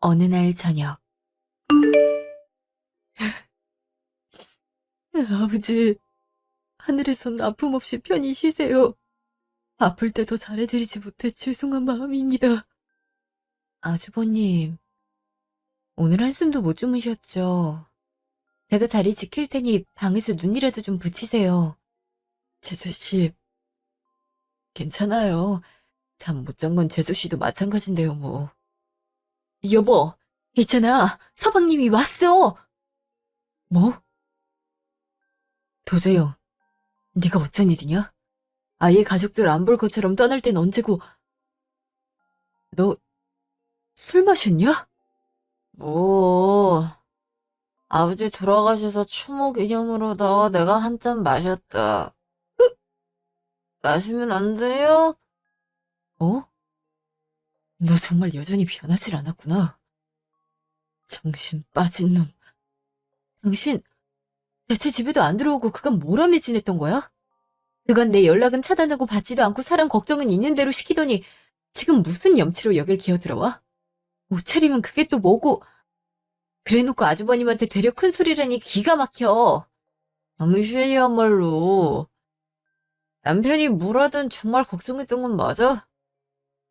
어느 날 저녁. 아버지, 하늘에선 아픔 없이 편히 쉬세요. 아플 때 더 잘해드리지 못해 죄송한 마음입니다. 아주버님, 오늘 한숨도 못 주무셨죠? 제가 자리 지킬 테니 방에서 눈이라도 좀 붙이세요. 재수씨, 괜찮아요. 잠 못 잔 건 재수씨도 마찬가지인데요, 뭐. 여보, 있잖아, 서방님이 왔어! 뭐? 도재영, 네가 어쩐 일이냐? 아예 가족들 안 볼 것처럼 떠날 땐 언제고, 너 술 마셨냐? 뭐, 아버지 돌아가셔서 추모 기념으로다가 내가 한 잔 마셨다. 마시면 안 돼요? 어? 너 정말 여전히 변하질 않았구나. 정신 빠진 놈. 당신 대체 집에도 안 들어오고 그간 뭘 하며 지냈던 거야? 그간 내 연락은 차단하고 받지도 않고 사람 걱정은 있는 대로 시키더니 지금 무슨 염치로 여길 기어들어와? 옷차림은 그게 또 뭐고. 그래놓고 아주버님한테 되려 큰 소리라니 기가 막혀. 당신이야말로 남편이 뭘 하든 정말 걱정했던 건 맞아?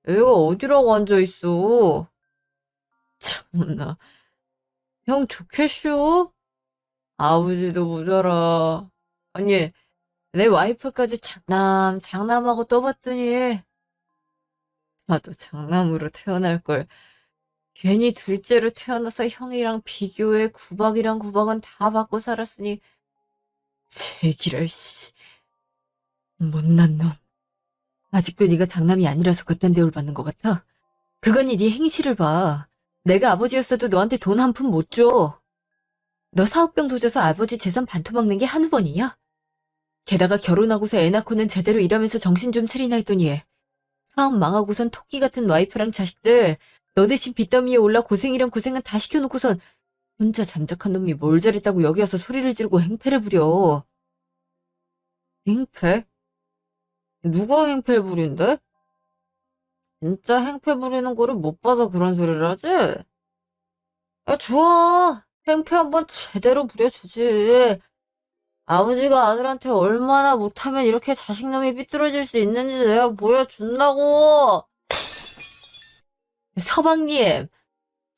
애가 어디라고 앉아있어? 참나, 형 좋겠쇼? 아버지도 모자라. 아니, 내 와이프까지 장남하고 떠봤더니, 나도 장남으로 태어날 걸. 괜히 둘째로 태어나서 형이랑 비교해 구박이랑 구박은 다 받고 살았으니, 제기랄, 씨. 못난 놈. 아직도 네가 장남이 아니라서 그딴 대우를 받는 것 같아? 그거니 네 행실을 봐. 내가 아버지였어도 너한테 돈 한 푼 못 줘. 너 사업병 도져서 아버지 재산 반토막낸 게 한두 번이냐? 게다가 결혼하고서 애 낳고는 제대로 일하면서 정신 좀 차리나 했더니 사업 망하고선 토끼 같은 와이프랑 자식들 너 대신 빚더미에 올라 고생이란 고생은 다 시켜놓고선 혼자 잠적한 놈이 뭘 잘했다고 여기 와서 소리를 지르고 행패를 부려. 행패? 누가 행패를 부린대? 진짜 행패 부리는 거를 못 봐서 그런 소리를 하지? 야, 좋아. 행패 한번 제대로 부려주지. 아버지가 아들한테 얼마나 못하면 이렇게 자식놈이 삐뚤어질 수 있는지 내가 보여준다고. 서방님,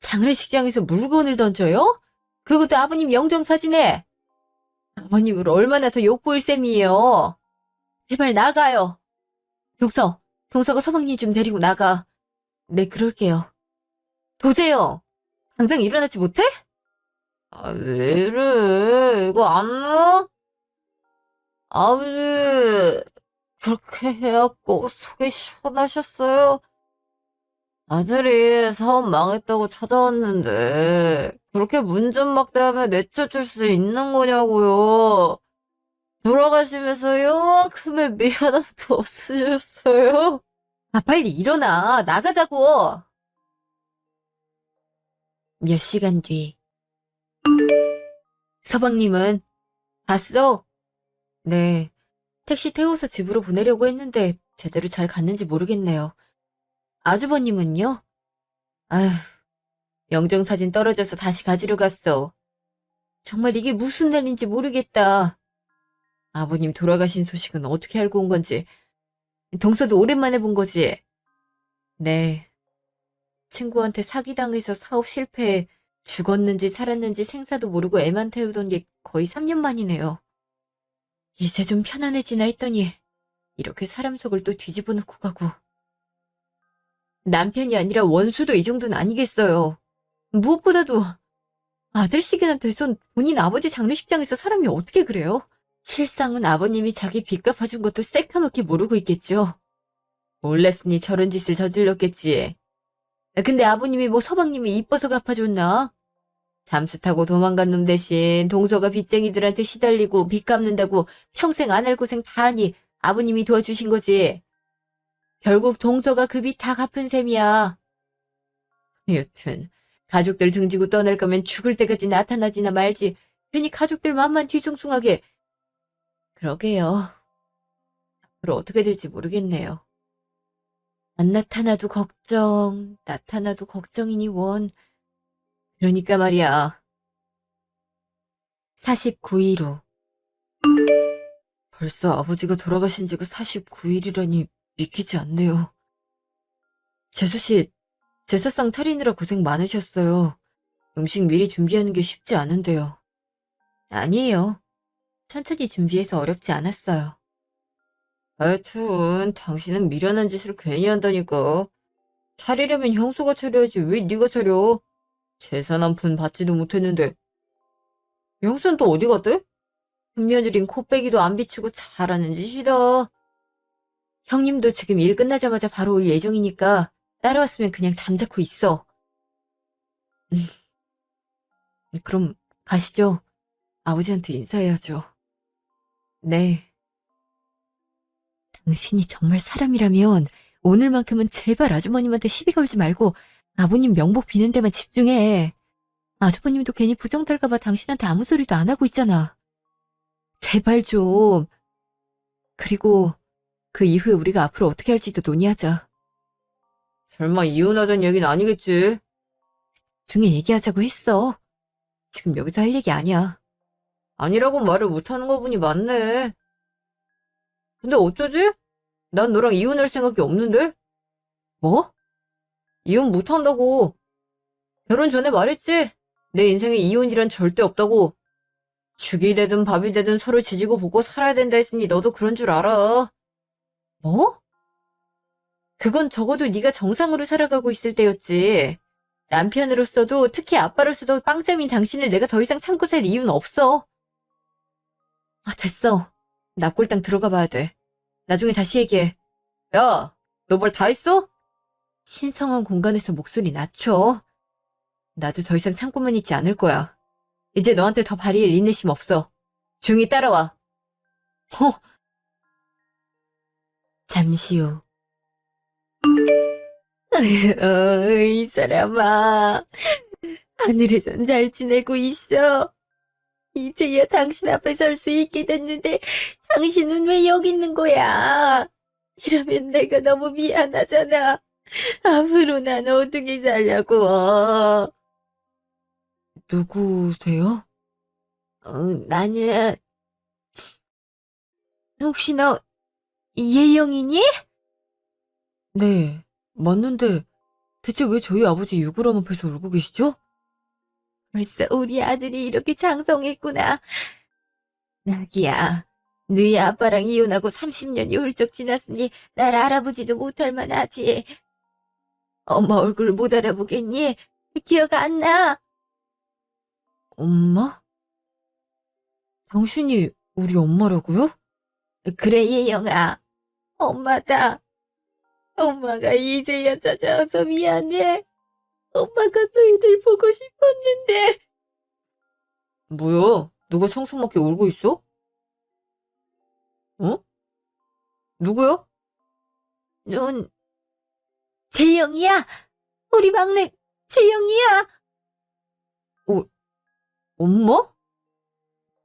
장례식장에서 물건을 던져요? 그것도 아버님 영정사진에. 아버님을 얼마나 더 욕보일 셈이에요. 제발 나가요. 동서가 서방님 좀 데리고 나가. 네, 그럴게요. 도재요. 당장 일어나지 못해? 아, 왜 이래? 이거 안 나? 아버지, 그렇게 해야 꼭 속이 시원하셨어요? 아들이 사업 망했다고 찾아왔는데 그렇게 문전막대하며 내쫓을 수 있는 거냐고요. 돌아가시면서 요만큼의 미안함도 없으셨어요? 아, 빨리 일어나. 나가자고. 몇 시간 뒤. 서방님은 봤어? 네. 택시 태워서 집으로 보내려고 했는데 제대로 잘 갔는지 모르겠네요. 아주버님은요? 아휴, 영정사진 떨어져서 다시 가지러 갔어. 정말 이게 무슨 날인지 모르겠다. 아버님 돌아가신 소식은 어떻게 알고 온 건지. 동서도 오랜만에 본 거지? 네. 친구한테 사기당해서 사업 실패해 죽었는지 살았는지 생사도 모르고 애만 태우던 게 거의 3년 만이네요. 이제 좀 편안해지나 했더니 이렇게 사람 속을 또 뒤집어 놓고 가고. 남편이 아니라 원수도 이 정도는 아니겠어요. 무엇보다도 아들식이나 돼선 본인 아버지 장례식장에서 사람이 어떻게 그래요? 실상은 아버님이 자기 빚 갚아준 것도 새까맣게 모르고 있겠죠. 몰랐으니 저런 짓을 저질렀겠지. 근데 아버님이 뭐 서방님이 이뻐서 갚아줬나? 잠수 타고 도망간 놈 대신 동서가 빚쟁이들한테 시달리고 빚 갚는다고 평생 안 할 고생 다 하니 아버님이 도와주신 거지. 결국 동서가 그 빚 다 갚은 셈이야. 여튼 가족들 등지고 떠날 거면 죽을 때까지 나타나지나 말지. 괜히 가족들 맘만 뒤숭숭하게. 그러게요. 앞으로 어떻게 될지 모르겠네요. 안 나타나도 걱정, 나타나도 걱정이니 원. 그러니까 말이야. 49일 후. 벌써 아버지가 돌아가신 지가 49일이라니 믿기지 않네요. 재수씨, 제사상 차리느라 고생 많으셨어요. 음식 미리 준비하는 게 쉽지 않은데요. 아니에요. 천천히 준비해서 어렵지 않았어요. 하여튼 당신은 미련한 짓을 괜히 한다니까. 차리려면 형수가 차려야지 왜 네가 차려? 재산 한 푼 받지도 못했는데. 형수는 또 어디 갔대? 큰며느린 코빼기도 안 비추고 잘하는 짓이다. 형님도 지금 일 끝나자마자 바로 올 예정이니까 따라왔으면 그냥 잠자코 있어. 그럼 가시죠. 아버지한테 인사해야죠. 네. 당신이 정말 사람이라면 오늘만큼은 제발 아주버님한테 시비 걸지 말고 아버님 명복 비는 데만 집중해. 아주버님도 괜히 부정 탈까봐 당신한테 아무 소리도 안 하고 있잖아. 제발 좀. 그리고 그 이후에 우리가 앞으로 어떻게 할지도 논의하자. 설마 이혼하자는 얘기는 아니겠지? 중에 얘기하자고 했어. 지금 여기서 할 얘기 아니야. 아니라고 말을 못하는 거 보니 맞네. 근데 어쩌지? 난 너랑 이혼할 생각이 없는데? 뭐? 이혼 못한다고. 결혼 전에 말했지? 내 인생에 이혼이란 절대 없다고. 죽이 되든 밥이 되든 서로 지지고 볶고 살아야 된다 했으니 너도 그런 줄 알아. 뭐? 그건 적어도 네가 정상으로 살아가고 있을 때였지. 남편으로서도 특히 아빠로서도 빵점인 당신을 내가 더 이상 참고 살 이유는 없어. 아, 됐어. 납골당 들어가 봐야 돼. 나중에 다시 얘기해. 야, 너 뭘 다 했어? 신성한 공간에서 목소리 낮춰. 나도 더 이상 참고만 있지 않을 거야. 이제 너한테 더 발휘할 인내심 없어. 조용히 따라와. 잠시 후. 이 사람아. 하늘에선 잘 지내고 있어. 이제야 당신 앞에 설 수 있게 됐는데 당신은 왜 여기 있는 거야? 이러면 내가 너무 미안하잖아. 앞으로 난 어떻게 살려고. 누구세요? 나는 혹시 너 이혜영이니? 네, 맞는데 대체 왜 저희 아버지 유골함 앞에서 울고 계시죠? 벌써 우리 아들이 이렇게 장성했구나. 나기야, 너희 아빠랑 이혼하고 30년이 훌쩍 지났으니 날 알아보지도 못할 만하지. 엄마 얼굴 못 알아보겠니? 기억 안 나? 엄마? 당신이 우리 엄마라고요? 그래, 예영아. 엄마다. 엄마가 이제야 찾아와서 미안해. 엄마가 너희들 보고 싶었는데. 뭐야? 누가 청승맞게 울고 있어? 어? 누구야? 넌 재영이야. 우리 막내 재영이야. 어, 엄마?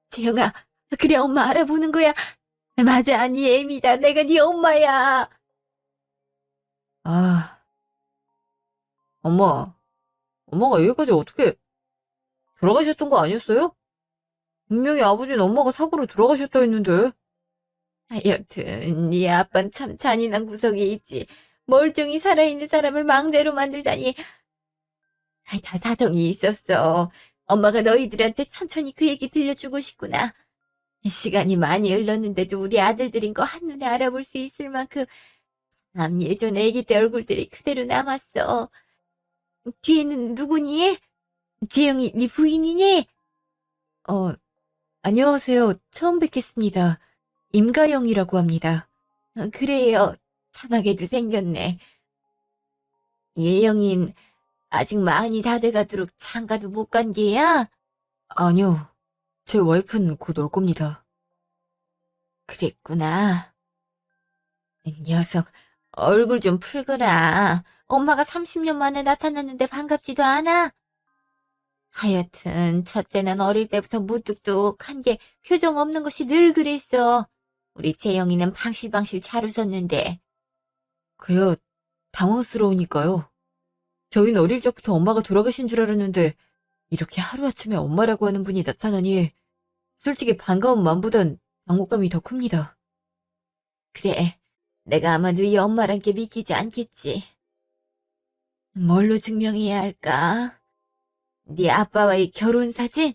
재영아, 그래 엄마 알아보는 거야. 맞아, 네 애미다. 내가 네 엄마야. 아, 엄마가 여기까지 어떻게 돌아가셨던 거 아니었어요? 분명히 아버지는 엄마가 사고로 돌아가셨다 했는데. 하여튼 네 아빠는 참 잔인한 구석이 있지. 멀쩡히 살아있는 사람을 망자로 만들다니. 다 사정이 있었어. 엄마가 너희들한테 천천히 그 얘기 들려주고 싶구나. 시간이 많이 흘렀는데도 우리 아들들인 거 한눈에 알아볼 수 있을 만큼 참 예전 애기 때 얼굴들이 그대로 남았어. 뒤에는 누구니? 재영이 네 부인이니? 어, 안녕하세요. 처음 뵙겠습니다. 임가영이라고 합니다. 그래요. 참하게도 생겼네. 예영인 아직 많이 다 돼가도록 장가도 못 간 게야? 아니요. 제 와이프는 곧 올 겁니다. 그랬구나. 녀석, 얼굴 좀 풀거라. 엄마가 30년 만에 나타났는데 반갑지도 않아? 하여튼 첫째는 어릴 때부터 무뚝뚝한 게 표정 없는 것이 늘 그랬어. 우리 재영이는 방실방실 잘 웃었는데. 그야 당황스러우니까요. 저희는 어릴 적부터 엄마가 돌아가신 줄 알았는데 이렇게 하루아침에 엄마라고 하는 분이 나타나니 솔직히 반가운 마음보단 당혹감이 더 큽니다. 그래, 내가 아마 너희 엄마란 게 믿기지 않겠지. 뭘로 증명해야 할까? 네 아빠와의 결혼 사진?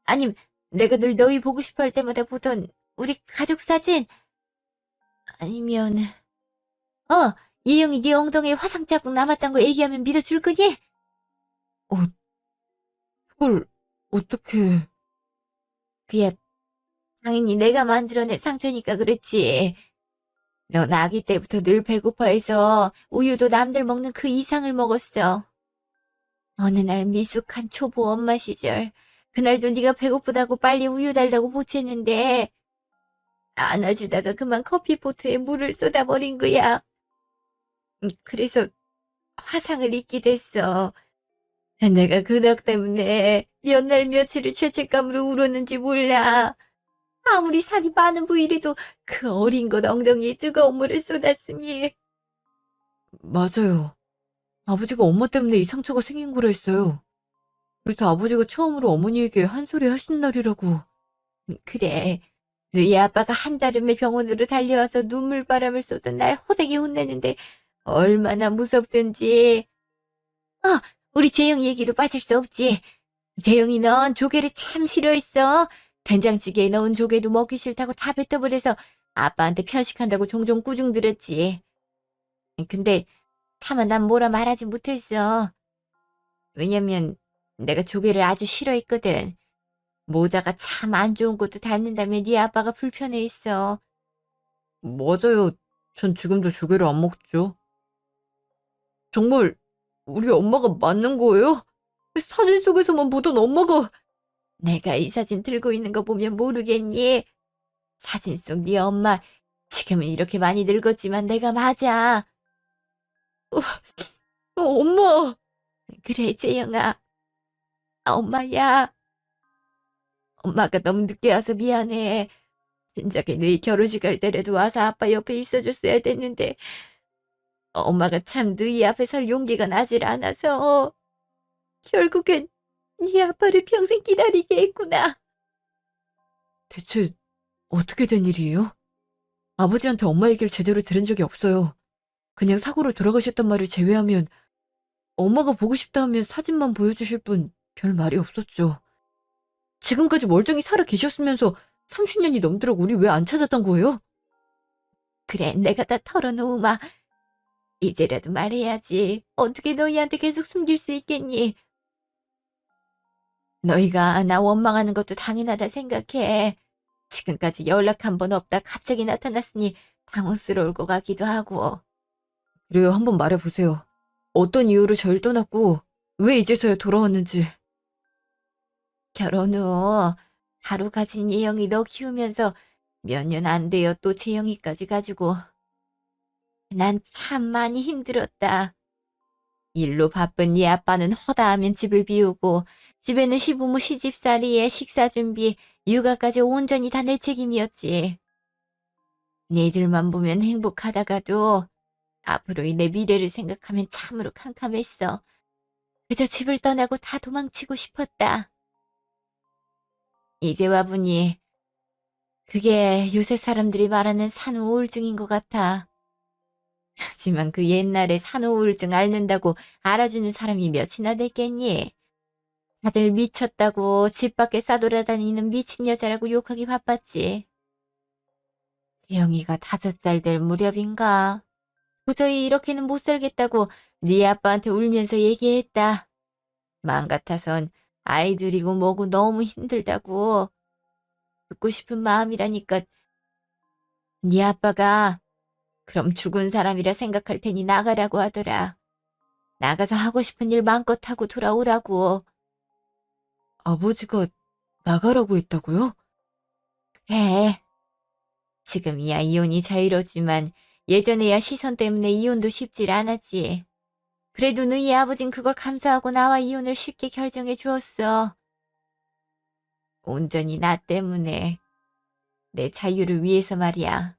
아님 내가 늘 너희 보고 싶어 할 때마다 보던 우리 가족 사진? 아니면 이영이 네 엉덩이에 화상 자국 남았단 거 얘기하면 믿어줄 거니? 어, 그걸 어떻게... 그야 당연히 내가 만들어낸 상처니까 그렇지. 넌 아기 때부터 늘 배고파해서 우유도 남들 먹는 그 이상을 먹었어. 어느 날 미숙한 초보 엄마 시절, 그날도 네가 배고프다고 빨리 우유 달라고 보챘는데 안아주다가 그만 커피포트에 물을 쏟아버린 거야. 그래서 화상을 입게 됐어. 내가 그 덕 때문에 몇 날 며칠을 죄책감으로 울었는지 몰라. 아무리 살이 많은 부위라도 그 어린 것 엉덩이에 뜨거운 물을 쏟았으니. 맞아요. 아버지가 엄마 때문에 이 상처가 생긴 거라 했어요. 그래서 아버지가 처음으로 어머니에게 한 소리 하신 날이라고. 그래. 너희 아빠가 한달음에 병원으로 달려와서 눈물바람을 쏟은 날 호되게 혼내는데 얼마나 무섭든지. 우리 재영이 얘기도 빠질 수 없지. 재영이 넌 조개를 참 싫어했어. 된장찌개에 넣은 조개도 먹기 싫다고 다 뱉어버려서 아빠한테 편식한다고 종종 꾸중 들었지. 근데 차마 난 뭐라 말하지 못했어. 왜냐면 내가 조개를 아주 싫어했거든. 모자가 참 안 좋은 것도 닮는다며 네 아빠가 불편해했어. 맞아요. 전 지금도 조개를 안 먹죠. 정말 우리 엄마가 맞는 거예요? 사진 속에서만 보던 엄마가... 내가 이 사진 들고 있는 거 보면 모르겠니? 사진 속 네 엄마 지금은 이렇게 많이 늙었지만 내가 맞아. 엄마! 그래 재영아. 엄마야. 엄마가 너무 늦게 와서 미안해. 진작에 너희 결혼식 할 때라도 와서 아빠 옆에 있어줬어야 됐는데 엄마가 참 너희 앞에 설 용기가 나질 않아서 결국엔 네 아빠를 평생 기다리게 했구나. 대체 어떻게 된 일이에요? 아버지한테 엄마 얘기를 제대로 들은 적이 없어요. 그냥 사고로 돌아가셨단 말을 제외하면 엄마가 보고 싶다 하면 사진만 보여주실 뿐 별 말이 없었죠. 지금까지 멀쩡히 살아 계셨으면서 30년이 넘도록 우리 왜 안 찾았던 거예요? 그래 내가 다 털어놓으마. 이제라도 말해야지. 어떻게 너희한테 계속 숨길 수 있겠니? 너희가 나 원망하는 것도 당연하다 생각해. 지금까지 연락 한 번 없다 갑자기 나타났으니 당황스러울 것 같기도 하고. 그래요, 한번 말해보세요. 어떤 이유로 저를 떠났고 왜 이제서야 돌아왔는지. 결혼 후 바로 가진 예영이 너 키우면서 몇 년 안 되어 또 재영이까지 가지고 난 참 많이 힘들었다. 일로 바쁜 네 아빠는 허다하면 집을 비우고 집에는 시부모 시집살이에 식사 준비, 육아까지 온전히 다 내 책임이었지. 니들만 보면 행복하다가도 앞으로의 내 미래를 생각하면 참으로 캄캄했어. 그저 집을 떠나고 다 도망치고 싶었다. 이제 와보니 그게 요새 사람들이 말하는 산후 우울증인 것 같아. 하지만 그 옛날에 산후 우울증 앓는다고 알아주는 사람이 몇이나 됐겠니? 다들 미쳤다고 집 밖에 싸돌아다니는 미친 여자라고 욕하기 바빴지. 태영이가 5살 될 무렵인가? 도저히 이렇게는 못 살겠다고 네 아빠한테 울면서 얘기했다. 마음 같아선 아이들이고 뭐고 너무 힘들다고. 듣고 싶은 마음이라니까 네 아빠가 그럼 죽은 사람이라 생각할 테니 나가라고 하더라. 나가서 하고 싶은 일 마음껏 하고 돌아오라고. 아버지가 나가라고 했다고요? 그래. 지금이야 이혼이 자유롭지만 예전에야 시선 때문에 이혼도 쉽질 않았지. 그래도 너희 아버진 그걸 감수하고 나와 이혼을 쉽게 결정해 주었어. 온전히 나 때문에 내 자유를 위해서 말이야.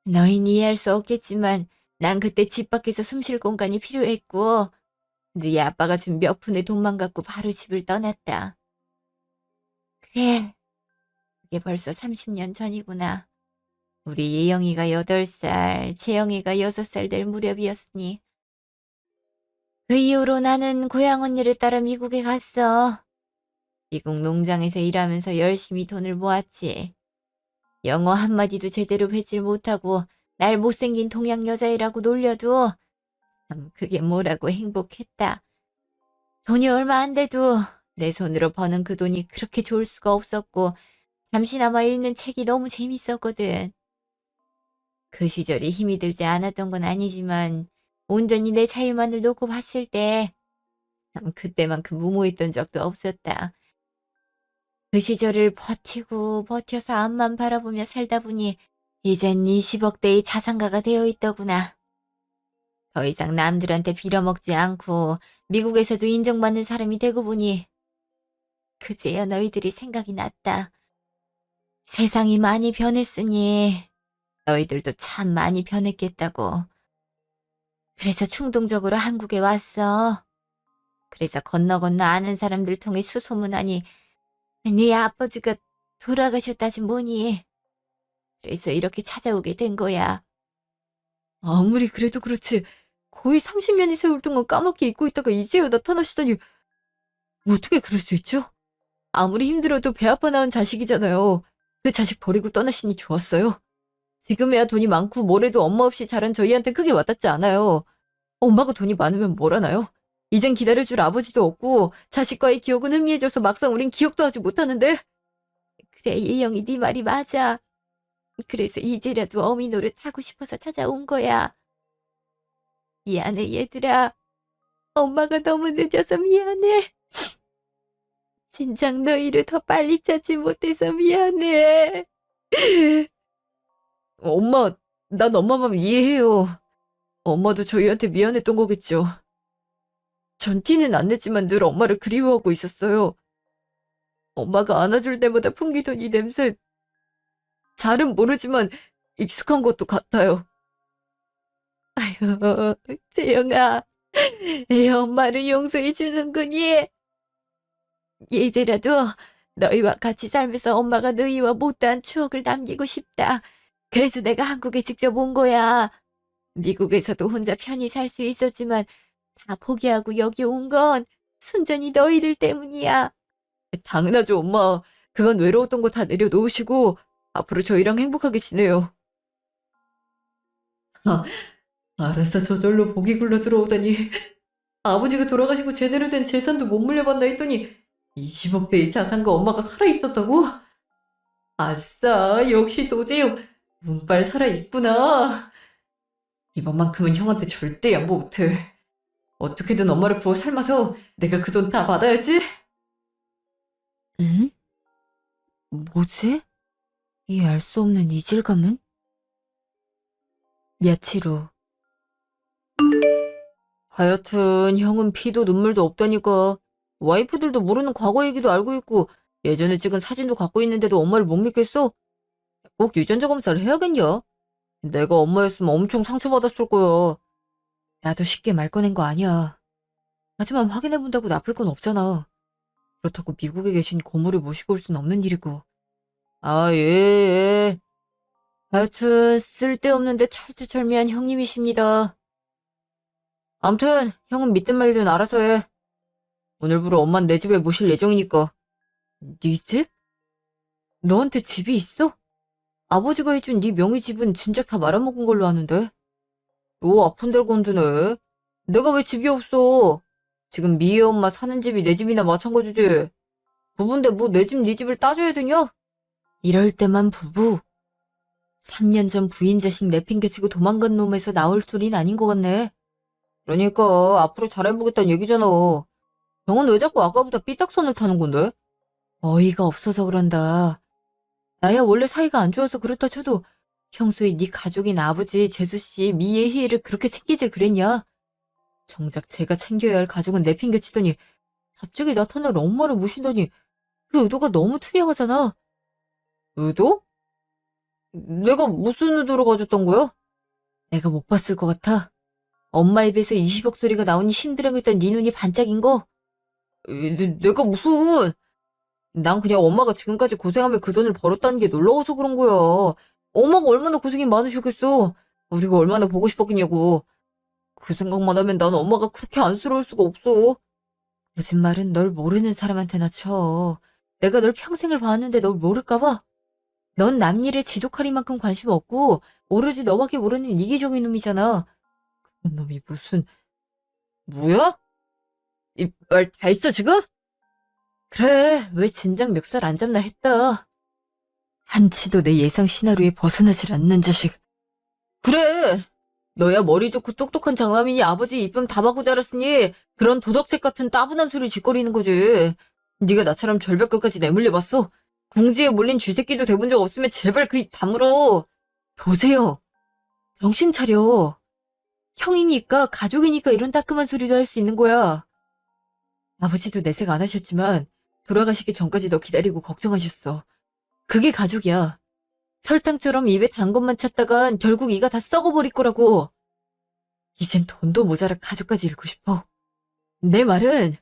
너흰 이해할 수 없겠지만 난 그때 집 밖에서 숨 쉴 공간이 필요했고 너희 아빠가 준 몇 푼의 돈만 갖고 바로 집을 떠났다. 그래, 그게 벌써 30년 전이구나. 우리 예영이가 8살, 채영이가 6살 될 무렵이었으니. 그 이후로 나는 고향 언니를 따라 미국에 갔어. 미국 농장에서 일하면서 열심히 돈을 모았지. 영어 한마디도 제대로 배질 못하고 날 못생긴 동양 여자애라고 놀려도 참 그게 뭐라고 행복했다. 돈이 얼마 안 돼도 내 손으로 버는 그 돈이 그렇게 좋을 수가 없었고 잠시나마 읽는 책이 너무 재밌었거든. 그 시절이 힘이 들지 않았던 건 아니지만 온전히 내 자유만을 놓고 봤을 때 참 그때만큼 무모했던 적도 없었다. 그 시절을 버티고 버텨서 앞만 바라보며 살다 보니 이젠 20억 대의 자산가가 되어 있더구나. 더 이상 남들한테 빌어먹지 않고 미국에서도 인정받는 사람이 되고 보니 그제야 너희들이 생각이 났다. 세상이 많이 변했으니 너희들도 참 많이 변했겠다고. 그래서 충동적으로 한국에 왔어. 그래서 건너 아는 사람들 통해 수소문하니 네 아버지가 돌아가셨다지 뭐니. 그래서 이렇게 찾아오게 된 거야. 아무리 그래도 그렇지. 거의 30년이 세월 동안 까맣게 잊고 있다가 이제야 나타나시다니. 어떻게 그럴 수 있죠? 아무리 힘들어도 배 아파 낳은 자식이잖아요. 그 자식 버리고 떠나시니 좋았어요. 지금에야 돈이 많고 뭐래도 엄마 없이 자란 저희한텐 크게 와닿지 않아요. 엄마가 돈이 많으면 뭘 하나요? 이젠 기다려줄 아버지도 없고 자식과의 기억은 희미해져서 막상 우린 기억도 하지 못하는데. 그래, 예영이 네 말이 맞아. 그래서 이제라도 어미 노릇 하고 싶어서 찾아온 거야. 미안해, 얘들아. 엄마가 너무 늦어서 미안해. 진작 너희를 더 빨리 찾지 못해서 미안해. 엄마, 난 엄마 마음 이해해요. 엄마도 저희한테 미안했던 거겠죠. 전 티는 안 냈지만 늘 엄마를 그리워하고 있었어요. 엄마가 안아줄 때마다 풍기던 이 냄새, 잘은 모르지만 익숙한 것도 같아요. 아유, 재영아. 애 엄마를 용서해 주는구니. 이제라도 너희와 같이 살면서 엄마가 너희와 못다한 추억을 남기고 싶다. 그래서 내가 한국에 직접 온 거야. 미국에서도 혼자 편히 살 수 있었지만 다 포기하고 여기 온 건 순전히 너희들 때문이야. 당연하죠, 엄마. 그간 외로웠던 거 다 내려놓으시고 앞으로 저희랑 행복하게 지내요. 알았어, 저절로 복이 굴러 들어오다니. 아버지가 돌아가시고 제대로 된 재산도 못 물려받나 했더니 20억 대의 자산과 엄마가 살아있었다고? 아싸, 역시 도재용. 운빨 살아있구나. 이번만큼은 형한테 절대 양보 못해. 어떻게든 엄마를 구워 삶아서 내가 그 돈 다 받아야지. 응? 뭐지? 이 알 수 없는 이질감은? 며칠 후. 하여튼 형은 피도 눈물도 없다니까. 와이프들도 모르는 과거 얘기도 알고 있고 예전에 찍은 사진도 갖고 있는데도 엄마를 못 믿겠어? 꼭 유전자 검사를 해야겠냐? 내가 엄마였으면 엄청 상처받았을 거야. 나도 쉽게 말 꺼낸 거 아니야. 하지만 확인해본다고 나쁠 건 없잖아. 그렇다고 미국에 계신 고모를 모시고 올 순 없는 일이고. 아, 예, 예. 하여튼 쓸데없는데 철두철미한 형님이십니다. 암튼 형은 믿든 말든 알아서 해. 오늘부로 엄만 내 집에 모실 예정이니까. 네 집? 너한테 집이 있어? 아버지가 해준 네 명의 집은 진작 다 말아먹은 걸로 아는데. 오, 아픈 데를 건드네. 내가 왜 집이 없어? 지금 미애 엄마 사는 집이 내 집이나 마찬가지지. 부부인데 뭐 내 집, 네 집을 따져야 되냐? 이럴 때만 부부. 3년 전 부인 자식 내팽개치고 도망간 놈에서 나올 소린 아닌 것 같네. 그러니까 앞으로 잘해보겠다는 얘기잖아. 형은 왜 자꾸 아까보다 삐딱선을 타는 건데? 어이가 없어서 그런다. 나야 원래 사이가 안 좋아서 그렇다 쳐도 평소에 네 가족인 아버지, 재수씨, 미애 희애를 그렇게 챙기질 그랬냐? 정작 제가 챙겨야 할 가족은 내팽개치더니 갑자기 나타날 엄마를 모신다니 그 의도가 너무 투명하잖아. 의도? 내가 무슨 의도로 가졌던 거야? 내가 못 봤을 것 같아. 엄마 입에서 20억 소리가 나오니 심드렁했던 네 눈이 반짝인 거? 내가 무슨... 난 그냥 엄마가 지금까지 고생하며 그 돈을 벌었다는 게 놀라워서 그런 거야. 엄마가 얼마나 고생이 많으셨겠어. 우리가 얼마나 보고 싶었겠냐고. 그 생각만 하면 난 엄마가 그렇게 안쓰러울 수가 없어. 거짓말은 널 모르는 사람한테나 쳐. 내가 널 평생을 봐왔는데 널 모를까 봐? 넌 남일에 지독하리만큼 관심 없고 오로지 너밖에 모르는 이기적인 놈이잖아. 그런 놈이 무슨... 뭐야? 이 말 다 있어 지금? 그래, 왜 진작 멱살 안 잡나 했다. 한치도 내 예상 시나리오에 벗어나질 않는 자식. 그래, 너야 머리 좋고 똑똑한 장남이니 아버지 이쁨 다 받고 자랐으니 그런 도덕책 같은 따분한 소리를 짓거리는 거지. 네가 나처럼 절벽까지 내몰려봤어? 궁지에 몰린 쥐새끼도 돼본 적 없으면 제발 그 입 다물어. 보세요. 정신 차려. 형이니까 가족이니까 이런 따끔한 소리도 할 수 있는 거야. 아버지도 내색 안 하셨지만 돌아가시기 전까지 너 기다리고 걱정하셨어. 그게 가족이야. 설탕처럼 입에 단 것만 찾다간 결국 이가 다 썩어버릴 거라고. 이젠 돈도 모자라 가족까지 잃고 싶어. 내 말은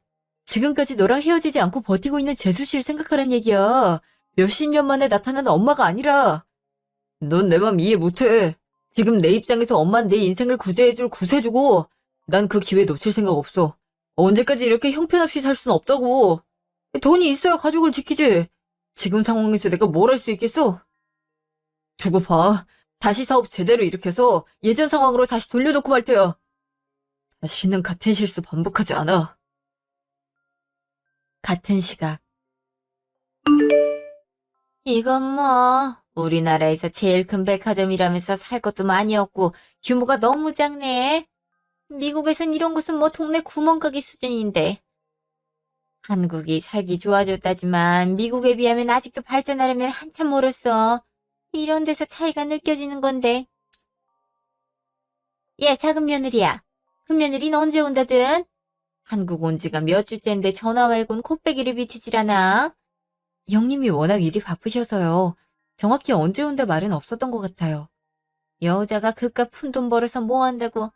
지금까지 너랑 헤어지지 않고 버티고 있는 재수 씨를 생각하란 얘기야. 몇십 년 만에 나타난 엄마가 아니라. 넌 내 맘 이해 못해. 지금 내 입장에서 엄만 내 인생을 구제해줄 구세주고 난 그 기회 놓칠 생각 없어. 언제까지 이렇게 형편없이 살 순 없다고. 돈이 있어야 가족을 지키지. 지금 상황에서 내가 뭘 할 수 있겠어? 두고 봐. 다시 사업 제대로 일으켜서 예전 상황으로 다시 돌려놓고 말 테야. 다시는 같은 실수 반복하지 않아. 같은 시각. 이건 뭐, 우리나라에서 제일 큰 백화점이라면서 살 것도 많이 없고, 규모가 너무 작네. 미국에선 이런 곳은 뭐 동네 구멍가게 수준인데. 한국이 살기 좋아졌다지만 미국에 비하면 아직도 발전하려면 한참 멀었어. 이런 데서 차이가 느껴지는 건데. 예, 작은 며느리야. 큰 며느리는 언제 온다든? 한국 온 지가 몇 주째인데 전화 말곤 콧배기를 비추질 않아. 형님이 워낙 일이 바쁘셔서요. 정확히 언제 온다 말은 없었던 것 같아요. 여자가 그깟 푼돈 벌어서 뭐 한다고.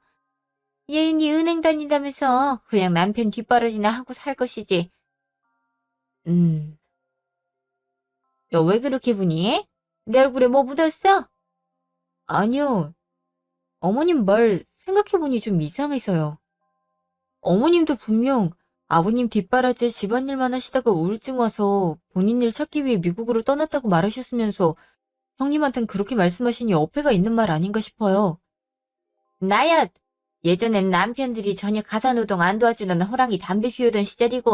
예은이 은행 다닌다면서 그냥 남편 뒷바라지나 하고 살 것이지. 너 왜 그렇게 보니? 내 얼굴에 뭐 묻었어? 아니요. 어머님 말 생각해보니 좀 이상해서요. 어머님도 분명 아버님 뒷바라지에 집안일만 하시다가 우울증 와서 본인 일 찾기 위해 미국으로 떠났다고 말하셨으면서 형님한텐 그렇게 말씀하시니 어폐가 있는 말 아닌가 싶어요. 나야 예전엔 남편들이 전혀 가사노동 안 도와주는 호랑이 담배 피우던 시절이고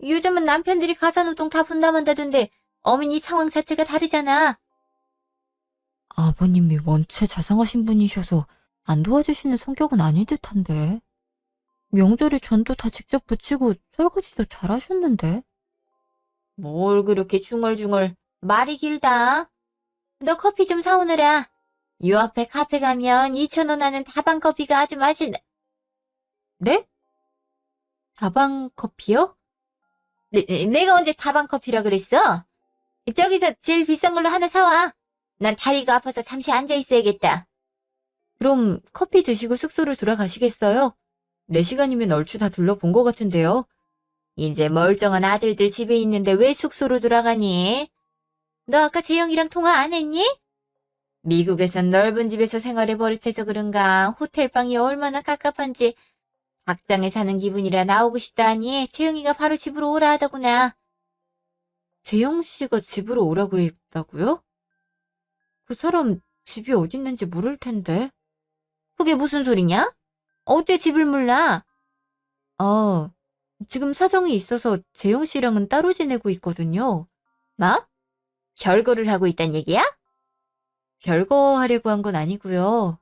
요즘은 남편들이 가사노동 다 분담한다던데 어머니 상황 자체가 다르잖아. 아버님이 원체 자상하신 분이셔서 안 도와주시는 성격은 아닐 듯한데. 명절에 전도 다 직접 부치고 설거지도 잘하셨는데. 뭘 그렇게 중얼중얼 말이 길다. 너 커피 좀 사오느라. 요 앞에 카페 가면 2,000원 하는 다방 커피가 아주 네? 다방 커피요? 내가 언제 다방 커피라 그랬어? 저기서 제일 비싼 걸로 하나 사와. 난 다리가 아파서 잠시 앉아 있어야겠다. 그럼 커피 드시고 숙소로 돌아가시겠어요? 4시간이면 얼추 다 둘러본 것 같은데요. 이제 멀쩡한 아들들 집에 있는데 왜 숙소로 돌아가니? 너 아까 재영이랑 통화 안 했니? 미국에선 넓은 집에서 생활해 버릇해서 그런가 호텔방이 얼마나 갑갑한지 닭장에 사는 기분이라 나오고 싶다 하니 재영이가 바로 집으로 오라 하더구나. 재영 씨가 집으로 오라고 했다고요? 그 사람 집이 어디 있는지 모를 텐데. 그게 무슨 소리냐? 어째 집을 몰라? 아, 지금 사정이 있어서 재영 씨랑은 따로 지내고 있거든요. 뭐? 별거를 하고 있단 얘기야? 별거 하려고 한 건 아니고요.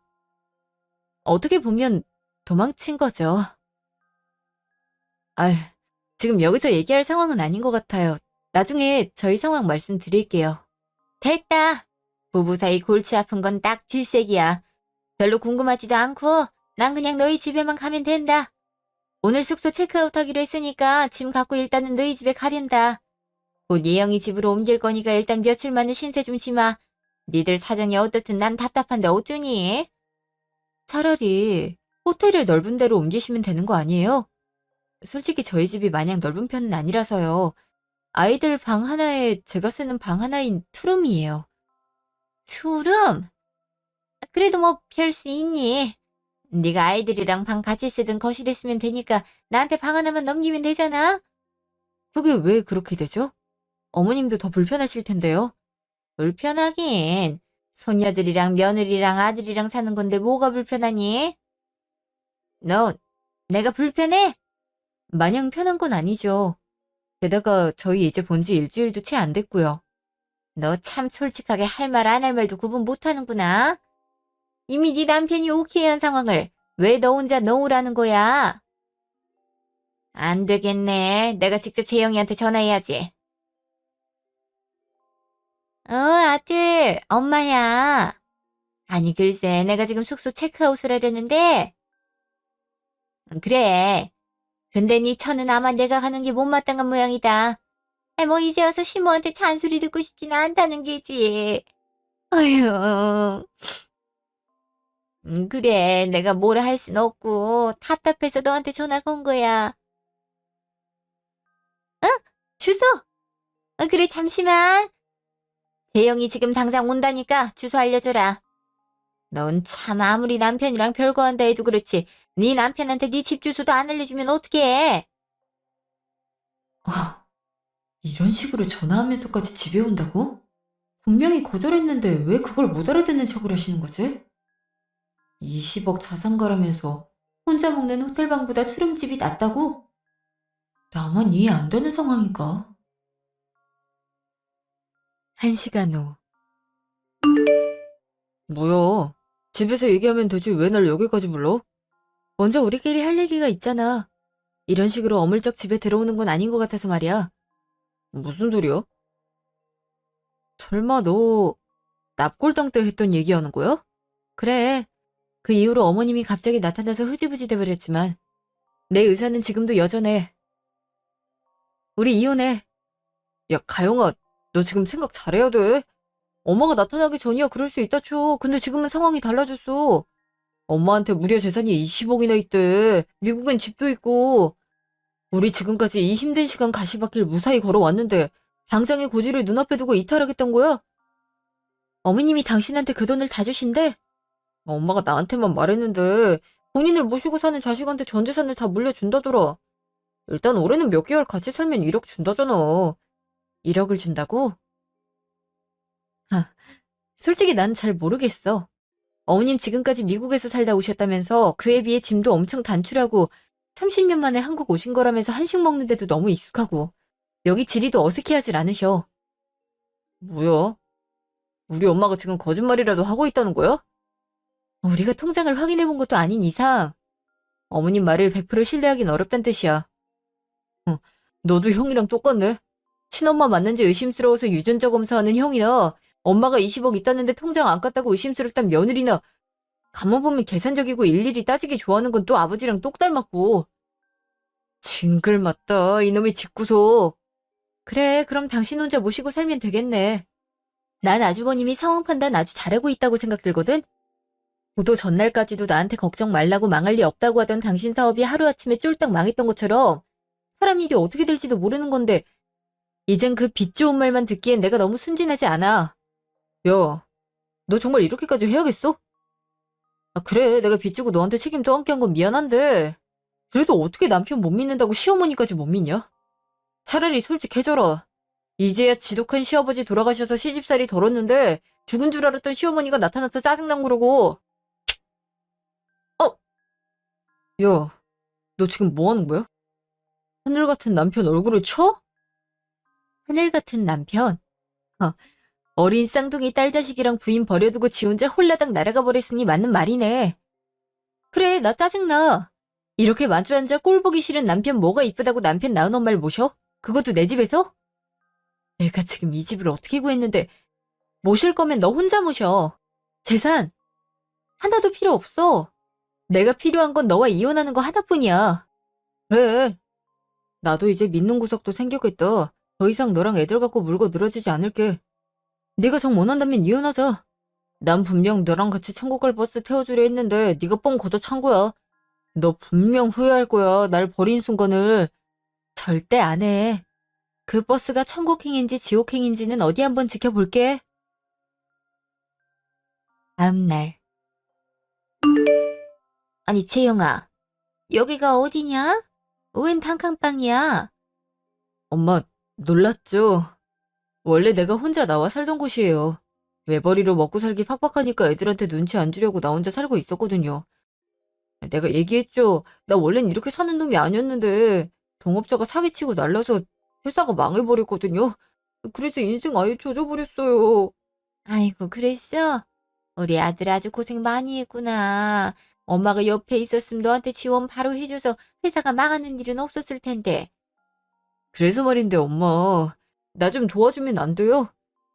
어떻게 보면 도망친 거죠. 아휴, 지금 여기서 얘기할 상황은 아닌 것 같아요. 나중에 저희 상황 말씀드릴게요. 됐다. 부부 사이 골치 아픈 건 딱 질색이야. 별로 궁금하지도 않고 난 그냥 너희 집에만 가면 된다. 오늘 숙소 체크아웃 하기로 했으니까 짐 갖고 일단은 너희 집에 가련다. 곧 예영이 집으로 옮길 거니까 일단 며칠 만에 신세 좀 지마. 니들 사정이 어떻든 난 답답한데 어쩌니? 차라리 호텔을 넓은 데로 옮기시면 되는 거 아니에요? 솔직히 저희 집이 마냥 넓은 편은 아니라서요. 아이들 방 하나에 제가 쓰는 방 하나인 투룸이에요. 투룸? 그래도 뭐 별 수 있니? 네가 아이들이랑 방 같이 쓰든 거실에 쓰면 되니까 나한테 방 하나만 넘기면 되잖아. 그게 왜 그렇게 되죠? 어머님도 더 불편하실 텐데요. 불편하긴. 손녀들이랑 며느리랑 아들이랑 사는 건데 뭐가 불편하니? 너 내가 불편해? 마냥 편한 건 아니죠. 게다가 저희 이제 본지 일주일도 채 안 됐고요. 너 참 솔직하게 할 말 안 할 말도 구분 못하는구나. 이미 네 남편이 오케이한 상황을 왜 너 혼자 노우라는 거야? 안 되겠네. 내가 직접 재영이한테 전화해야지. 아들, 엄마야. 아니, 글쎄, 내가 지금 숙소 체크아웃을 하려는데. 그래. 근데 네 처는 아마 내가 가는 게 못마땅한 모양이다. 뭐 이제 와서 시모한테 잔소리 듣고 싶지는 않다는 게지. 아휴, 그래. 내가 뭐라 할 순 없고 답답해서 너한테 전화가 온 거야. 주소? 그래, 잠시만. 재영이 지금 당장 온다니까 주소 알려줘라. 넌 참 아무리 남편이랑 별거 한다 해도 그렇지. 네 남편한테 네 집 주소도 안 알려주면 어떡해? 이런 식으로 전화하면서까지 집에 온다고? 분명히 거절했는데 왜 그걸 못 알아듣는 척을 하시는 거지? 20억 자산가라면서 혼자 먹는 호텔방보다 투룸집이 낫다고? 나만 이해 안 되는 상황인가? 1시간 후. 뭐야? 집에서 얘기하면 되지 왜 날 여기까지 불러? 먼저 우리끼리 할 얘기가 있잖아. 이런 식으로 어물쩍 집에 들어오는 건 아닌 것 같아서 말이야. 무슨 소리야? 설마 너 납골당 때 했던 얘기하는 거야? 그래. 그 이후로 어머님이 갑자기 나타나서 흐지부지 돼버렸지만 내 의사는 지금도 여전해. 우리 이혼해. 야, 가영아, 너 지금 생각 잘해야 돼. 엄마가 나타나기 전이야 그럴 수 있다 쳐. 근데 지금은 상황이 달라졌어. 엄마한테 무려 재산이 20억이나 있대. 미국엔 집도 있고. 우리 지금까지 이 힘든 시간 가시밭길 무사히 걸어왔는데 당장의 고지를 눈앞에 두고 이탈하겠던 거야? 어머님이 당신한테 그 돈을 다 주신대? 엄마가 나한테만 말했는데 본인을 모시고 사는 자식한테 전 재산을 다 물려준다더라. 일단 올해는 몇 개월 같이 살면 1억 준다잖아. 1억을 준다고? 솔직히 난 잘 모르겠어. 어머님 지금까지 미국에서 살다 오셨다면서 그에 비해 짐도 엄청 단출하고 30년 만에 한국 오신 거라면서 한식 먹는데도 너무 익숙하고 여기 지리도 어색해하질 않으셔. 뭐야? 우리 엄마가 지금 거짓말이라도 하고 있다는 거야? 우리가 통장을 확인해 본 것도 아닌 이상 어머님 말을 100% 신뢰하긴 어렵단 뜻이야. 너도 형이랑 똑같네. 친엄마 맞는지 의심스러워서 유전자 검사하는 형이나 엄마가 20억 있다는데 통장 안 깠다고 의심스럽단 며느리나 가만 보면 계산적이고 일일이 따지기 좋아하는 건 또 아버지랑 똑 닮았고. 징글 맞다 이놈의 집구석. 그래 그럼 당신 혼자 모시고 살면 되겠네. 난 아주버님이 상황 판단 아주 잘하고 있다고 생각 들거든. 보도 전날까지도 나한테 걱정 말라고 망할 리 없다고 하던 당신 사업이 하루아침에 쫄딱 망했던 것처럼 사람 일이 어떻게 될지도 모르는 건데 이젠 그 빚 좋은 말만 듣기엔 내가 너무 순진하지 않아. 야, 너 정말 이렇게까지 해야겠어? 아, 그래. 내가 빚 주고 너한테 책임 떠안게 한 건 미안한데 그래도 어떻게 남편 못 믿는다고 시어머니까지 못 믿냐? 차라리 솔직해져라. 이제야 지독한 시아버지 돌아가셔서 시집살이 덜었는데 죽은 줄 알았던 시어머니가 나타나서 짜증난 그러고. 야, 너 지금 뭐 하는 거야? 하늘 같은 남편 얼굴을 쳐? 하늘 같은 남편? 어린 쌍둥이 딸 자식이랑 부인 버려두고 지 혼자 홀라당 날아가 버렸으니 맞는 말이네. 그래, 나 짜증나. 이렇게 마주 앉아 꼴 보기 싫은 남편 뭐가 이쁘다고 남편 낳은 엄마를 모셔? 그것도 내 집에서? 내가 지금 이 집을 어떻게 구했는데 모실 거면 너 혼자 모셔. 재산 하나도 필요 없어. 내가 필요한 건 너와 이혼하는 거 하나뿐이야. 그래. 나도 이제 믿는 구석도 생겼겠다. 더 이상 너랑 애들 갖고 물고 늘어지지 않을게. 네가 정 원한다면 이혼하자. 난 분명 너랑 같이 천국 갈 버스 태워주려 했는데 네가 뻥 걷어찬 거야. 너 분명 후회할 거야. 날 버린 순간을. 절대 안 해. 그 버스가 천국행인지 지옥행인지는 어디 한번 지켜볼게. 다음 날. 아니, 채영아. 여기가 어디냐? 웬 단칸방이야? 엄마, 놀랐죠? 원래 내가 혼자 나와 살던 곳이에요. 외벌이로 먹고 살기 팍팍하니까 애들한테 눈치 안 주려고 나 혼자 살고 있었거든요. 내가 얘기했죠. 나 원래는 이렇게 사는 놈이 아니었는데 동업자가 사기치고 날라서 회사가 망해버렸거든요. 그래서 인생 아예 조져버렸어요. 아이고, 그랬어? 우리 아들 아주 고생 많이 했구나. 엄마가 옆에 있었으면 너한테 지원 바로 해줘서 회사가 망하는 일은 없었을 텐데. 그래서 말인데 엄마, 나 좀 도와주면 안 돼요?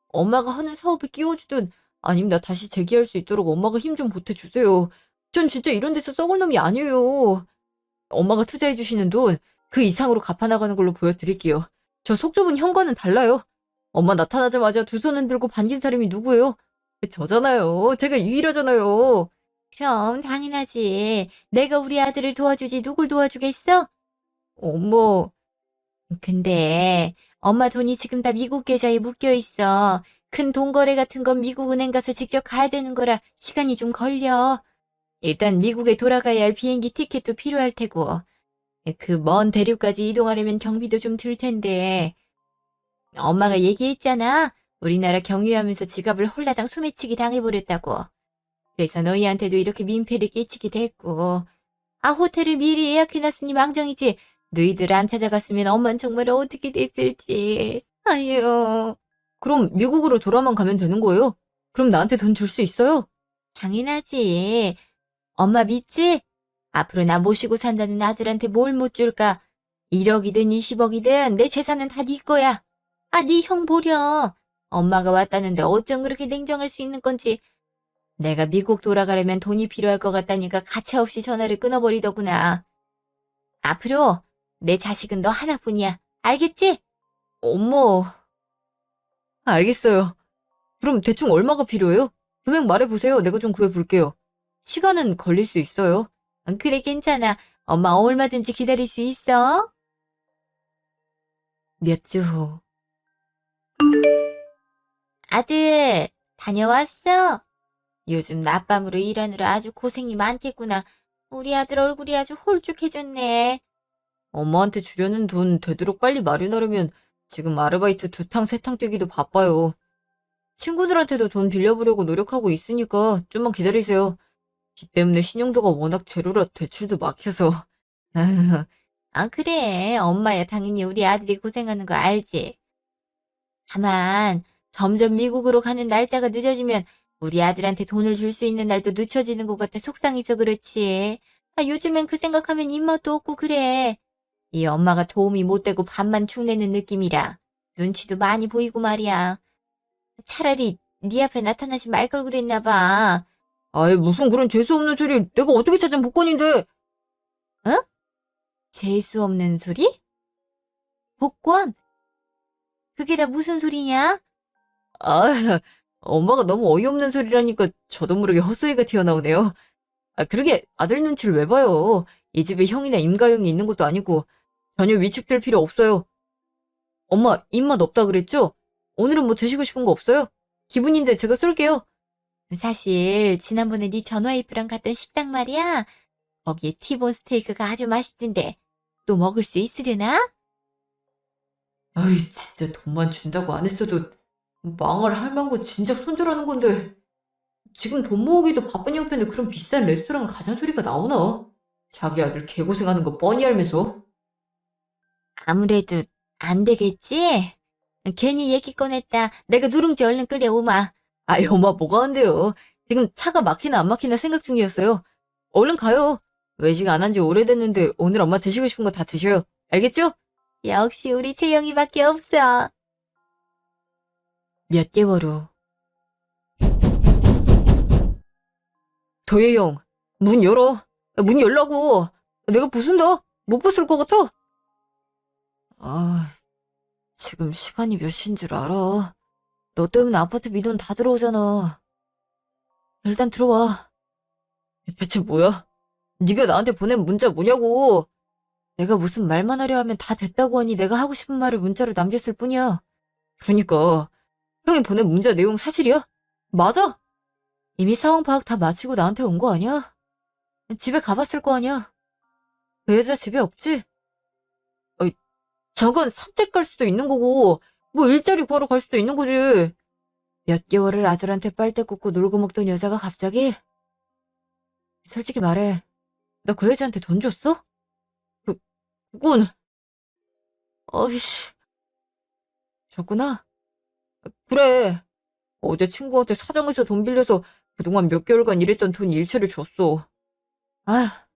엄마가 하는 사업에 끼워주든 아니면 나 다시 재기할 수 있도록 엄마가 힘 좀 보태주세요. 전 진짜 이런 데서 썩을 놈이 아니에요. 엄마가 투자해주시는 돈 그 이상으로 갚아나가는 걸로 보여드릴게요. 저 속 좁은 형과는 달라요. 엄마 나타나자마자 두 손은 들고 반긴 사람이 누구예요? 저잖아요. 제가 유일하잖아요. 그럼 당연하지. 내가 우리 아들을 도와주지 누굴 도와주겠어? 엄마, 근데 엄마 돈이 지금 다 미국 계좌에 묶여 있어. 큰 돈 거래 같은 건 미국 은행 가서 직접 가야 되는 거라 시간이 좀 걸려. 일단 미국에 돌아가야 할 비행기 티켓도 필요할 테고. 그 먼 대륙까지 이동하려면 경비도 좀 들 텐데. 엄마가 얘기했잖아. 우리나라 경유하면서 지갑을 홀라당 소매치기 당해버렸다고. 그래서 너희한테도 이렇게 민폐를 끼치게 됐고. 아, 호텔을 미리 예약해놨으니 망정이지. 너희들 안 찾아갔으면 엄만 정말 어떻게 됐을지. 아유. 그럼 미국으로 돌아만 가면 되는 거예요? 그럼 나한테 돈 줄 수 있어요? 당연하지. 엄마 믿지? 앞으로 나 모시고 산다는 아들한테 뭘 못 줄까? 1억이든 20억이든 내 재산은 다 네 거야. 아, 네 형 보려. 엄마가 왔다는데 어쩜 그렇게 냉정할 수 있는 건지. 내가 미국 돌아가려면 돈이 필요할 것 같다니까 가차없이 전화를 끊어버리더구나. 앞으로 내 자식은 너 하나뿐이야. 알겠지? 엄마, 알겠어요. 그럼 대충 얼마가 필요해요? 금액 말해보세요. 내가 좀 구해볼게요. 시간은 걸릴 수 있어요. 그래, 괜찮아. 엄마 얼마든지 기다릴 수 있어. 몇 주 후. 아들, 다녀왔어? 요즘 낮밤으로 일하느라 아주 고생이 많겠구나. 우리 아들 얼굴이 아주 홀쭉해졌네. 엄마한테 주려는 돈 되도록 빨리 마련하려면 지금 아르바이트 두 탕, 세 탕 뛰기도 바빠요. 친구들한테도 돈 빌려보려고 노력하고 있으니까 좀만 기다리세요. 빚 때문에 신용도가 워낙 제로라 대출도 막혀서. 아, 그래. 엄마야 당연히 우리 아들이 고생하는 거 알지. 다만 점점 미국으로 가는 날짜가 늦어지면 우리 아들한테 돈을 줄 수 있는 날도 늦춰지는 것 같아 속상해서 그렇지. 아, 요즘엔 그 생각하면 입맛도 없고 그래. 이 엄마가 도움이 못 되고 밥만 축내는 느낌이라 눈치도 많이 보이고 말이야. 차라리 네 앞에 나타나지 말 걸 그랬나 봐. 아이, 무슨 그런 재수없는 소리. 내가 어떻게 찾은 복권인데. 어? 재수 없는 소리? 복권? 그게 다 무슨 소리냐? 아, 엄마가 너무 어이없는 소리라니까 저도 모르게 헛소리가 튀어나오네요. 아, 그러게 아들 눈치를 왜 봐요. 이 집에 형이나 임가영이 있는 것도 아니고 전혀 위축될 필요 없어요. 엄마, 입맛 없다 그랬죠? 오늘은 뭐 드시고 싶은 거 없어요? 기분인데 제가 쏠게요. 사실 지난번에 네 전화이프랑 갔던 식당 말이야. 거기에 티본 스테이크가 아주 맛있던데 또 먹을 수 있으려나? 아이, 진짜 돈만 준다고 안 했어도 망할 할망구 진작 손절하는 건데 지금 돈 모으기도 바쁜 형편에 그런 비싼 레스토랑을 가자는 소리가 나오나? 자기 아들 개고생하는 거 뻔히 알면서. 아무래도 안 되겠지? 괜히 얘기 꺼냈다. 내가 누룽지 얼른 끓여오마. 아이, 엄마 뭐가 안 돼요. 지금 차가 막히나 안 막히나 생각 중이었어요. 얼른 가요. 외식 안 한 지 오래됐는데 오늘 엄마 드시고 싶은 거 다 드셔요. 알겠죠? 역시 우리 채영이밖에 없어. 몇 개월 후. 도예형, 문 열어. 문 열라고. 내가 부순다. 못 부술 것 같아. 아, 지금 시간이 몇 시인 줄 알아. 너 때문에 아파트 민원 다 들어오잖아. 일단 들어와. 대체 뭐야? 네가 나한테 보낸 문자 뭐냐고. 내가 무슨 말만 하려 하면 다 됐다고 하니 내가 하고 싶은 말을 문자로 남겼을 뿐이야. 그러니까 형이 보낸 문자 내용 사실이야? 맞아? 이미 상황 파악 다 마치고 나한테 온 거 아니야? 집에 가봤을 거 아니야? 그 여자 집에 없지? 어이, 잠깐 산책 갈 수도 있는 거고 뭐 일자리 구하러 갈 수도 있는 거지. 몇 개월을 아들한테 빨대 꽂고 놀고 먹던 여자가 갑자기? 솔직히 말해. 너 그 여자한테 돈 줬어? 그건 어이씨. 줬구나. 그래. 어제 친구한테 사정해서 돈 빌려서 그동안 몇 개월간 일했던 돈 일체를 줬어. 아,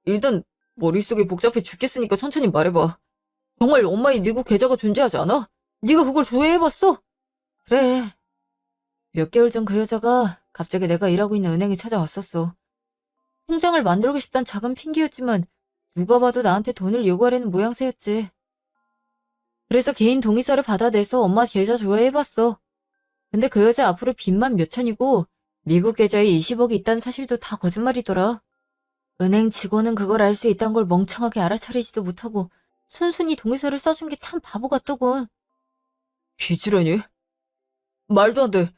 일단 머릿속이 복잡해 죽겠으니까 천천히 말해봐. 정말 엄마의 미국 계좌가 존재하지 않아? 네가 그걸 조회해봤어? 그래. 몇 개월 전 그 여자가 갑자기 내가 일하고 있는 은행에 찾아왔었어. 통장을 만들고 싶단 작은 핑계였지만 누가 봐도 나한테 돈을 요구하려는 모양새였지. 그래서 개인 동의서를 받아내서 엄마 계좌 조회해봤어. 근데 그 여자 앞으로 빚만 몇 천이고 미국 계좌에 20억이 있다는 사실도 다 거짓말이더라. 은행 직원은 그걸 알 수 있다는 걸 멍청하게 알아차리지도 못하고 순순히 동의서를 써준 게 참 바보 같더군. 빚이라니? 말도 안 돼.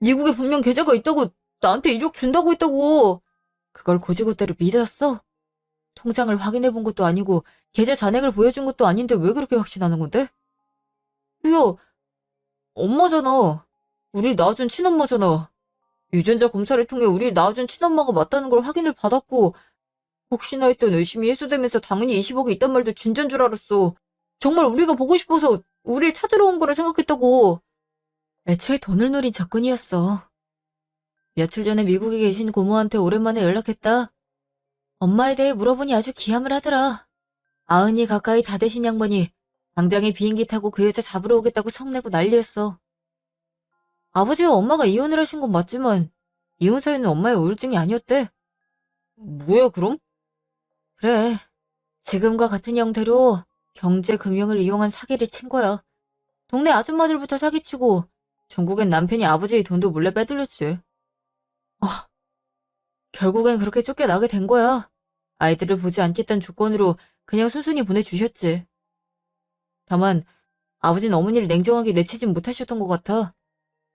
미국에 분명 계좌가 있다고 나한테 1억 준다고 했다고. 그걸 고지고대로 믿었어? 통장을 확인해 본 것도 아니고 계좌 잔액을 보여준 것도 아닌데 왜 그렇게 확신하는 건데? 그야 엄마잖아. 우리 낳아준 친엄마잖아. 유전자 검사를 통해 우리 낳아준 친엄마가 맞다는 걸 확인을 받았고 혹시나 했던 의심이 해소되면서 당연히 20억이 있단 말도 진짠 줄 알았어. 정말 우리가 보고 싶어서 우리를 찾으러 온 거라 생각했다고. 애초에 돈을 노린 접근이었어. 며칠 전에 미국에 계신 고모한테 오랜만에 연락했다. 엄마에 대해 물어보니 아주 기함을 하더라. 90이 가까이 다 되신 양반이 당장에 비행기 타고 그 여자 잡으러 오겠다고 성내고 난리였어. 아버지와 엄마가 이혼을 하신 건 맞지만 이혼 사유는 엄마의 우울증이 아니었대. 뭐야 그럼? 그래. 지금과 같은 형태로 경제 금융을 이용한 사기를 친 거야. 동네 아줌마들부터 사기치고 전국엔 남편이 아버지의 돈도 몰래 빼돌렸지. 결국엔 그렇게 쫓겨나게 된 거야. 아이들을 보지 않겠다는 조건으로 그냥 순순히 보내주셨지. 다만 아버지는 어머니를 냉정하게 내치진 못하셨던 것 같아.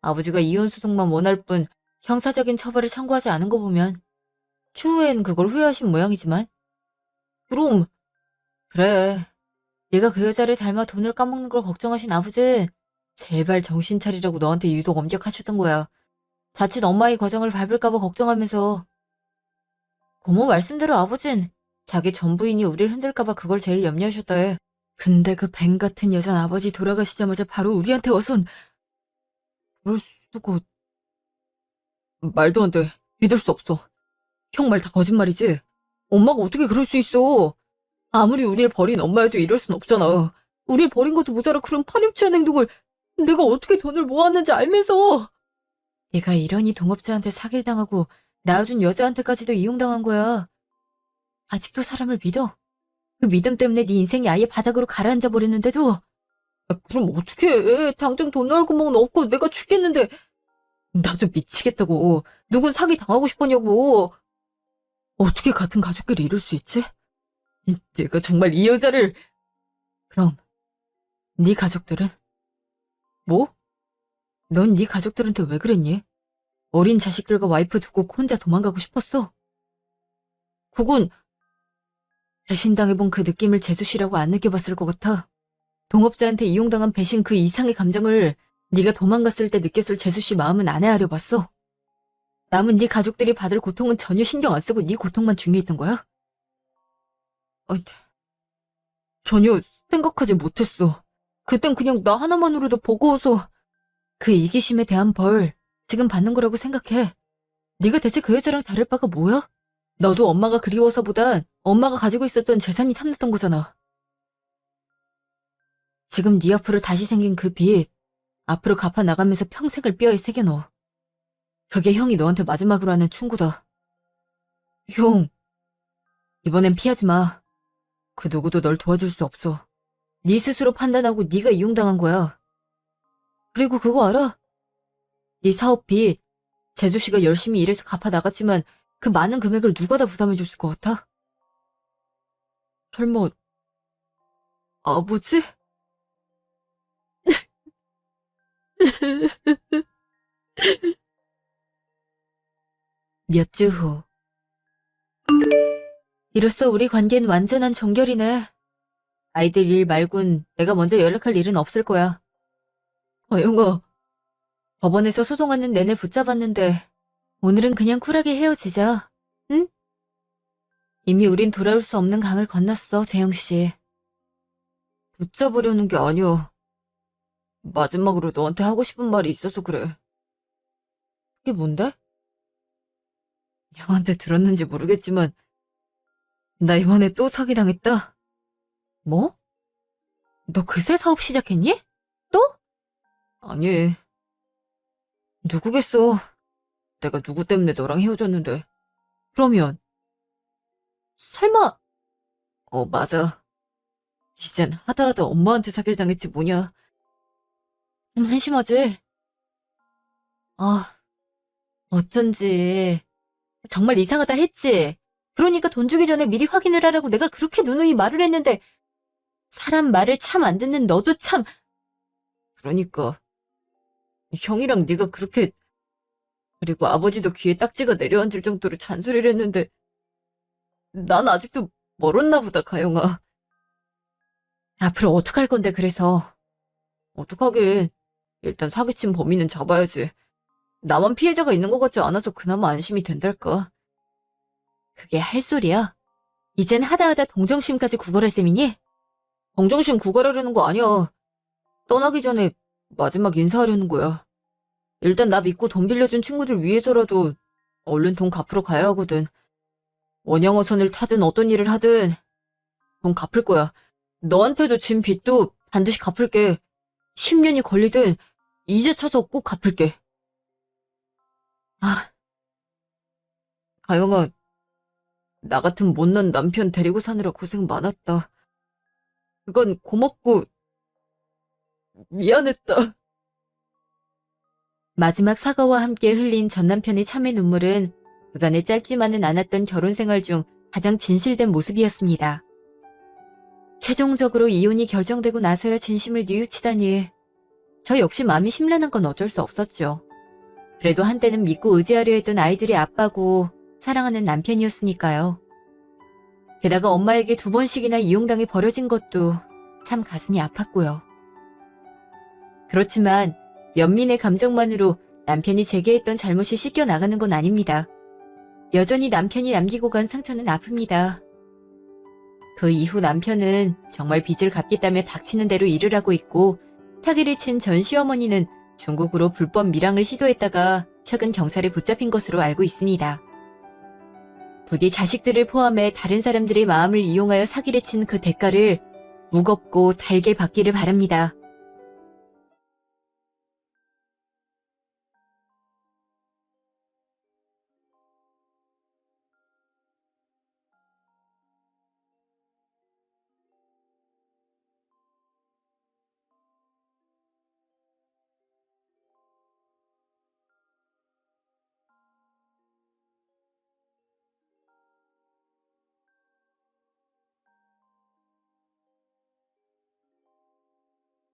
아버지가 이혼 소송만 원할 뿐 형사적인 처벌을 청구하지 않은 거 보면 추후엔 그걸 후회하신 모양이지만. 그럼 그래. 네가 그 여자를 닮아 돈을 까먹는 걸 걱정하신 아버지 제발 정신 차리라고 너한테 유독 엄격하셨던 거야. 자칫 엄마의 과정을 밟을까봐 걱정하면서. 고모 말씀대로 아버진 자기 전 부인이 우릴 흔들까봐 그걸 제일 염려하셨다 해. 근데 그 뱀 같은 여자는 아버지 돌아가시자마자 바로 우리한테 와선. 그럴 수가. 말도 안 돼. 믿을 수 없어. 형 말 다 거짓말이지? 엄마가 어떻게 그럴 수 있어? 아무리 우리를 버린 엄마여도 이럴 순 없잖아. 우릴 버린 것도 모자라 그런 파렴치한 행동을 내가 어떻게 돈을 모았는지 알면서. 네가 이러니 동업자한테 사기를 당하고 낳아준 여자한테까지도 이용당한 거야. 아직도 사람을 믿어? 그 믿음 때문에 네 인생이 아예 바닥으로 가라앉아 버렸는데도. 그럼 어떡해. 당장 돈 나올 구멍은 없고 내가 죽겠는데. 나도 미치겠다고. 누군 사기 당하고 싶었냐고. 어떻게 같은 가족끼리 이럴 수 있지? 내가 정말 이 여자를. 그럼 네 가족들은? 뭐? 넌 네 가족들한테 왜 그랬니? 어린 자식들과 와이프 두고 혼자 도망가고 싶었어? 그건 배신당해본 그 느낌을 재수씨라고 안 느껴봤을 것 같아. 동업자한테 이용당한 배신 그 이상의 감정을 네가 도망갔을 때 느꼈을 재수씨 마음은 안 헤아려 봤어. 남은 네 가족들이 받을 고통은 전혀 신경 안 쓰고 네 고통만 중요했던 거야? 전혀 생각하지 못했어. 그땐 그냥 나 하나만으로도 버거워서. 그 이기심에 대한 벌 지금 받는 거라고 생각해. 네가 대체 그 여자랑 다를 바가 뭐야? 너도 엄마가 그리워서보단 엄마가 가지고 있었던 재산이 탐났던 거잖아. 지금 네 앞으로 다시 생긴 그 빚 앞으로 갚아 나가면서 평생을 뼈에 새겨넣어. 그게 형이 너한테 마지막으로 하는 충고다. 형, 이번엔 피하지 마. 그 누구도 널 도와줄 수 없어. 네 스스로 판단하고 네가 이용당한 거야. 그리고 그거 알아? 네 사업 빚 재수씨가 열심히 일해서 갚아 나갔지만 그 많은 금액을 누가 다 부담해줬을 것 같아? 설마 아버지? 몇 주 후. 이로써 우리 관계는 완전한 종결이네. 아이들 일 말곤 내가 먼저 연락할 일은 없을 거야. 거영아, 법원에서 소송하는 내내 붙잡았는데 오늘은 그냥 쿨하게 헤어지자. 응? 이미 우린 돌아올 수 없는 강을 건넜어, 재영씨. 붙잡으려는 게 아니야. 마지막으로 너한테 하고 싶은 말이 있어서 그래. 그게 뭔데? 형한테 들었는지 모르겠지만 나 이번에 또 사기당했다. 뭐? 너 그새 사업 시작했니? 또? 아니, 누구겠어. 내가 누구 때문에 너랑 헤어졌는데. 그러면 설마 맞아. 이젠 하다하다 엄마한테 사기를 당했지 뭐냐. 좀 한심하지? 아, 어쩐지 정말 이상하다 했지. 그러니까 돈 주기 전에 미리 확인을 하라고 내가 그렇게 누누이 말을 했는데 사람 말을 참 안 듣는 너도 참. 그러니까 형이랑 네가 그렇게, 그리고 아버지도 귀에 딱지가 내려앉을 정도로 잔소리를 했는데 난 아직도 멀었나 보다, 가영아. 앞으로 어떡할 건데, 그래서. 어떡하긴. 일단 사기친 범인은 잡아야지. 나만 피해자가 있는 것 같지 않아서 그나마 안심이 된달까. 그게 할 소리야? 이젠 하다하다 동정심까지 구걸할 셈이니? 동정심 구걸하려는 거 아니야. 떠나기 전에 마지막 인사하려는 거야. 일단 나 믿고 돈 빌려준 친구들 위해서라도 얼른 돈 갚으러 가야 하거든. 원양어선을 타든 어떤 일을 하든 돈 갚을 거야. 너한테도 진 빚도 반드시 갚을게. 10년이 걸리든 이제 쳐서 꼭 갚을게. 아, 가영아, 나 같은 못난 남편 데리고 사느라 고생 많았다. 그건 고맙고 미안했다. 마지막 사과와 함께 흘린 전 남편의 참의 눈물은 그간의 짧지만은 않았던 결혼 생활 중 가장 진실된 모습이었습니다. 최종적으로 이혼이 결정되고 나서야 진심을 뉘우치다니. 저 역시 마음이 심란한 건 어쩔 수 없었죠. 그래도 한때는 믿고 의지하려 했던 아이들의 아빠고 사랑하는 남편이었으니까요. 게다가 엄마에게 2번씩이나 이용당해 버려진 것도 참 가슴이 아팠고요. 그렇지만 연민의 감정만으로 남편이 제게 했던 잘못이 씻겨나가는 건 아닙니다. 여전히 남편이 남기고 간 상처는 아픕니다. 그 이후 남편은 정말 빚을 갚겠다며 닥치는 대로 일을 하고 있고, 사기를 친 전 시어머니는 중국으로 불법 밀항을 시도했다가 최근 경찰에 붙잡힌 것으로 알고 있습니다. 부디 자식들을 포함해 다른 사람들의 마음을 이용하여 사기를 친 그 대가를 무겁고 달게 받기를 바랍니다.